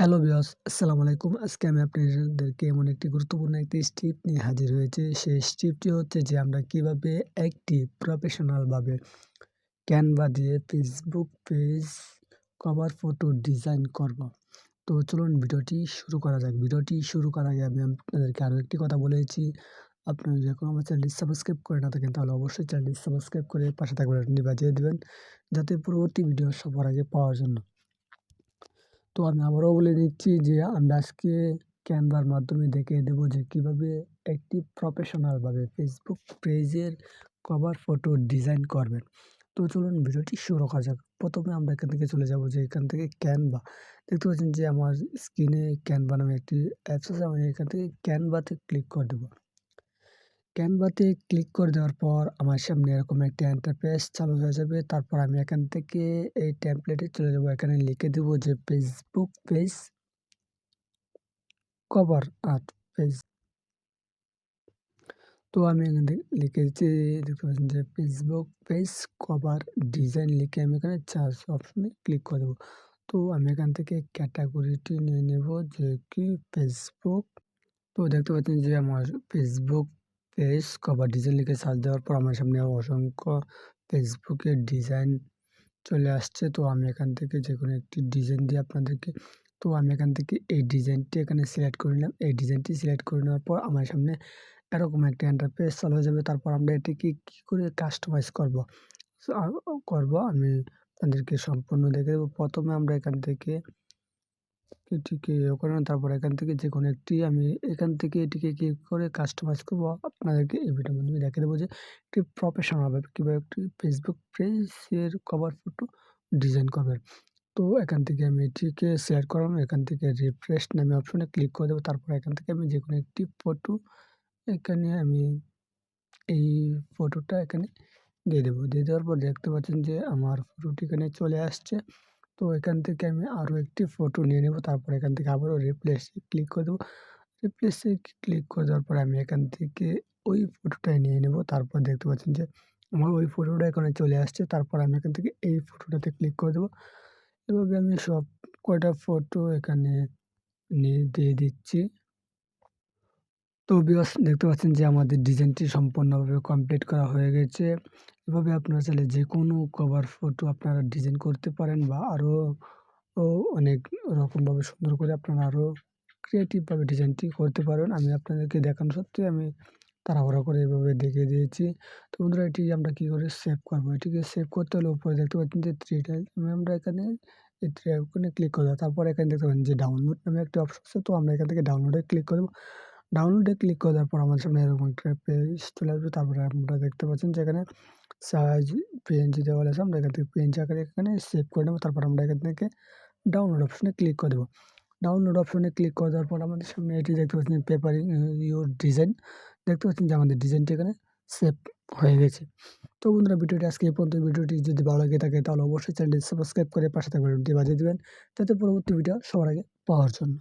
Hello viewers, আসসালামু আলাইকুম। আজকে আমি আপনাদেরকে এমন একটি গুরুত্বপূর্ণ একটি স্টিপ নিয়ে হাজির হয়েছি। সেই স্টিপটি হচ্ছে যে আমরা কিভাবে একটি প্রফেশনাল ভাবে ক্যানভা দিয়ে Facebook page cover photo design করব। তো চলুন ভিডিওটি শুরু করা যাক। ভিডিওটি শুরু করার আগে আমি আপনাদেরকে আরো একটি কথা বলেছি। আপনারা যদি এখনো আমার চ্যানেলটি সাবস্ক্রাইব করে না থাকেন তাহলে অবশ্যই চ্যানেলটি সাবস্ক্রাইব করে পাশে থাকা বাটনটি বাজিয়ে দিবেন, যাতে পরবর্তী ভিডিও সবার আগে পাওয়ার জন্য। তো আমি আবারও বলে দিচ্ছি যে আমরা আজকে ক্যানভার মাধ্যমে দেখিয়ে দেবো যে কিভাবে একটি প্রফেশনালভাবে ফেসবুক পেজের কভার ফটো ডিজাইন করবেন। তো চলুন ভিডিওটি শুরু করা যাক। প্রথমে আমরা এখান থেকে চলে যাব যে এখান থেকে ক্যানভা। দেখতে পাচ্ছেন যে আমার স্ক্রিনে ক্যানভা নামে একটি অ্যাপস আছে। আমি এখান থেকে ক্যানভাতে ক্লিক করে দেবো। ক্যানভাতে ক্লিক করে দেওয়ার পর আমার সামনে এরকম একটা ইন্টারফেস চালু হয়ে যাবে। তারপর আমি এখান থেকে এই টেমপ্লেটে চলে যাব। এখানে লিখে দেব যে Facebook page cover art page. তো আমি এখান থেকে লিখেছি, দেখতে পাচ্ছেন যে ফেসবুক পেজ কভার ডিজাইন লিখে আমি এখানে সার্চ অপশনে ক্লিক করে দেবো। তো আমি এখান থেকে ক্যাটাগরিটি নিয়ে নেব যে কি ফেসবুক। তো দেখতে পাচ্ছেন যে আমার ফেসবুক পেজ কভার ডিজাইন লিখে সার্চ দেওয়ার পর আমার সামনে অসংখ্য ফেসবুকের ডিজাইন চলে আসছে। তো আমি এখান থেকে যেকোনো একটি ডিজাইন দিয়ে আপনাদেরকে, তো আমি এখান থেকে এই ডিজাইনটি এখানে সিলেক্ট করে নিলাম। এই ডিজাইনটি সিলেক্ট করে নেওয়ার পর আমার সামনে এরকম একটা ইন্টারফেস চালু হয়ে যাবে। তারপর আমরা এটিকে কি করে কাস্টমাইজ করব আমি আপনাদেরকে সম্পূর্ণ দেখে দেবো। প্রথমে আমরা এখান থেকে এটিকে করে না, তারপর এখান থেকে যেকোনো একটি আমি এখান থেকে এটিকে কি করে কাস্টমাইজ করব আপনাদেরকে এই ভিডিওর মাধ্যমে দেখিয়ে দেবো যে একটি প্রফেশনাল ভাবে কিভাবে একটি ফেসবুক পেজের কভার ফটো ডিজাইন করবেন। তো এখান থেকে আমি এটিকে শেয়ার করানো, এখান থেকে রিফ্রেশ নামে অপশনে ক্লিক করে দেবো। তারপর এখান থেকে আমি যেকোনো একটি ফটো এখানে আমি এই ফটোটা এখানে দিয়ে দেবো। দিয়ে দেওয়ার পর দেখতে পাচ্ছেন যে আমার ফটোটি এখানে চলে আসছে। তো এখান থেকে আমি আরও একটি ফটো নিয়ে নেব। তারপর এখান থেকে আবারও রিপ্লেসে ক্লিক করে দেবো। রিপ্লেসে ক্লিক করে দেওয়ার পরে আমি এখান থেকে ওই ফটোটাই নিয়ে নেব। তারপর দেখতে পাচ্ছেন যে আমার ওই ফটোটা এখানে চলে আসছে। তারপর আমি এখান থেকে এই ফটোটাতে ক্লিক করে দেবো। এভাবে আমি সব কয়টা ফটো এখানে নিয়ে দিয়ে দিচ্ছি। তো ভিউয়ার্স, দেখতে পাচ্ছেন যে আমাদের ডিজাইনটি সম্পূর্ণভাবে কমপ্লিট করা হয়ে গেছে। এভাবে আপনারা চাইলে যেকোনো কভার ফটো আপনারা ডিজাইন করতে পারেন বা আরও অনেক রকমভাবে সুন্দর করে আপনারা আরও ক্রিয়েটিভভাবে ডিজাইনটি করতে পারেন। আমি আপনাদেরকে দেখানো সত্ত্বে আমি তাড়াহুড়া করে এভাবে দেখিয়ে দিয়েছি। তো বন্ধুরা, এটি আমরা কী করে সেভ করব? এটিকে সেভ করতে হলে উপরে দেখতে পাচ্ছেন যে 3 টাইপ, আমরা এখানে এই 3 আইকনে ক্লিক করে দেব। তারপরে এখানে দেখতে পাচ্ছেন যে ডাউনলোড নামে একটা অপশন আছে। তো আমরা এখান থেকে ডাউনলোডে ক্লিক করব। ডাউনলোডে ক্লিক করে দেওয়ার পর আমার সামনে এরকম একটা পেজ চলে আসবে। তারপরে আপনারা দেখতে পাচ্ছেন যে এখানে সাইজ পিএনজি দেওয়া আছে। আমরা এখান থেকে পিএনজি আকারে এখানে সেভ করে নেব। তারপর আমরা এখান থেকে ডাউনলোড অপশনে ক্লিক করে দেব। ডাউনলোড অপশনে ক্লিক করে দেওয়ার পর আমাদের সামনে এটি দেখতে পাচ্ছেন পেপারিং ইউর ডিজাইন। দেখতে পাচ্ছেন যে আমাদের ডিজাইনটি এখানে সেভ হয়ে গেছে। তো বন্ধুরা, ভিডিওটি আজকে এই পর্যন্ত। ভিডিওটি যদি ভালো লাগে থাকে তাহলে অবশ্যই চ্যানেলটি সাবস্ক্রাইব করে পাশে থাকা বেলটি বাজিয়ে দিবেন, যাতে পরবর্তী ভিডিও সবার আগে পাওয়ার জন্য।